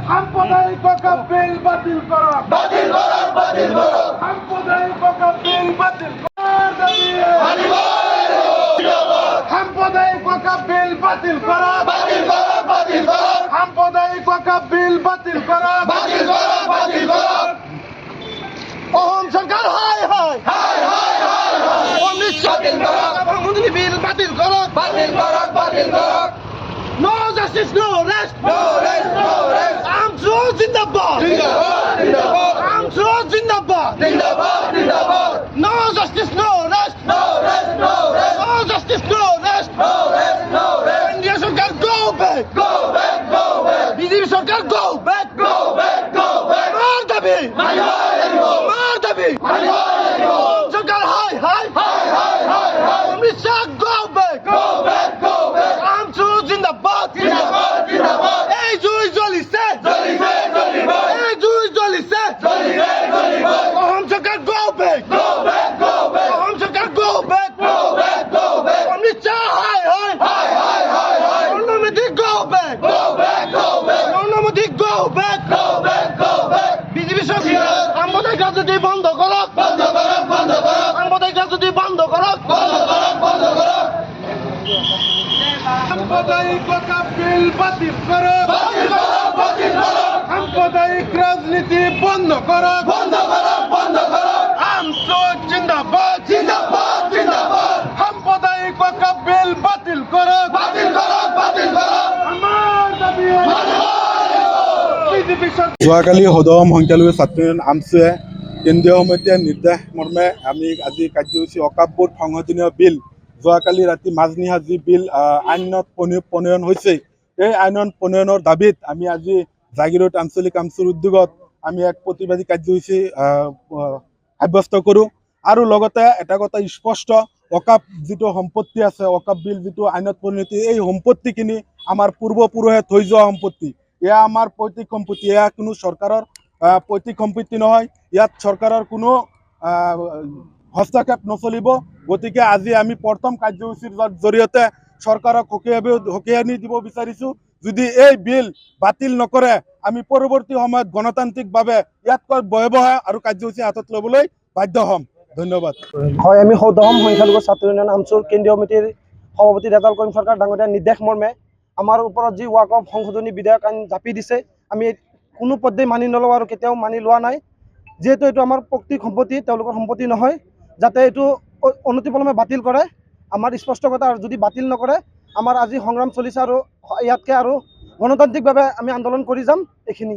সাম্প্রদায়িক বিল বাতিল করো, সাম্প্রদায়িক বিল বাতিল করার দাবি, সাম্প্রদায়িক বিল বাতিল করো, সাম্প্রদায়িক বিল বাতিল করো। অহম সরকার হায় হায় প্রধানমন্ত্রী বিল বাতিল করো, no justice no rest, AMSO জিন্দাবাদ, আমসো জিন্দাবাদ, no justice no rest, no justice no rest, India সরকার গো ব্যাক, বিজেপি সরকার গো ব্যাক, মার দাবি, মার দাবি, সরকার হায় হায়, অমিত শাহ গো ব্যাক, আমসো জিন্দাবাদ, এই জুই জ্বলিছে, এই জুই জ্বলিছে, অহম সরকার গো ব্যাক, অহম সরকার গো ব্যাক, অমিত শাহ হায় হায়, অনুমতি গো ব্যাক, অনুমতি গো ব্যাক, বিজেপি সরকার সাম্প্রদায়িক রাজনীতি বন্ধ করো, সাম্প্রদায়িক রাজনীতি বন্ধ করো, সাম্প্রদায়িক বিল বাতিল করো, সাম্প্রদায়িক রাজনীতি বন্ধ করো, আমসো জিন্দাবাদ, সাম্প্রদায়িক বিল বাতিল করো, আমার দাবি বিজেপি সরকার। যোৱাকালি সদম সংখ্যালঘু ছাত্ৰ ইউনিয়ন আমছুৱে কেন্দ্ৰীয় সমিতিৰ নিৰ্দেশ মৰ্মে আমি আজি কাৰ্যসূচী অকাপ বোৰ্ড সংশোধনীয় বিল যোৱাকালি ৰাতি মাজনিশা যি বিল আইনত প্ৰণয়ন হৈছে এই আইন প্ৰণয়নৰ দাবীত আমি আজি জাগিৰোড আঞ্চলিক আমচুৰ উদ্যোগত আমি এক প্ৰতিবাদী কাৰ্যসূচী সাব্যস্ত কৰোঁ আৰু লগতে এটা কথা স্পষ্ট অকাপ যিটো সম্পত্তি আছে অকাপ বিল যিটো আইনত পৰিণতি এই সম্পত্তিখিনি আমাৰ পূৰ্বপুৰুষে থৈ যোৱা সম্পত্তি এয়া আমাৰ পৈতৃক সম্পত্তি এয়া কোনো চৰকাৰৰ পৈতৃক সম্পত্তি নহয় ইয়াত চৰকাৰৰ কোনো হস্তক্ষেপ নচলিব গতিকে আজি আমি প্ৰথম কাৰ্যসূচীৰ জৰিয়তে চৰকাৰক সকীয়ানি দিব বিচাৰিছোঁ যদি এই বিল বাতিল নকৰে আমি পৰৱৰ্তী সময়ত গণতান্ত্ৰিকভাৱে ইয়াতকৈ ভয়াৱহ আৰু কাৰ্যসূচী হাতত ল'বলৈ বাধ্য হ'ম ধন্যবাদ হয় আমি সদম সংখ্যালঘু ছাত্ৰ ইউনিয়ন আমচুৰ কেন্দ্ৰীয় সমিতিৰ সভাপতি ৰেজাল কৰিম চৰকাৰ ডাঙৰীয়াৰ নিৰ্দেশ মৰ্মে আমাৰ ওপৰত যি ৱাকফ সংশোধনী বিধেয়ক আইন জাপি দিছে আমি কোনো পদ্ধতি মানি নলওঁ আৰু কেতিয়াও মানি লোৱা নাই যিহেতু এইটো আমাৰ পৈতৃক সম্পত্তি তেওঁলোকৰ সম্পত্তি নহয় যাতে এইটো অনতিপলমে বাতিল কৰে আমাৰ স্পষ্ট কথা আৰু যদি বাতিল নকৰে আমাৰ আজি সংগ্ৰাম চলিছে আৰু ইয়াতকৈ আৰু গণতান্ত্ৰিকভাৱে আমি আন্দোলন কৰি যাম এইখিনি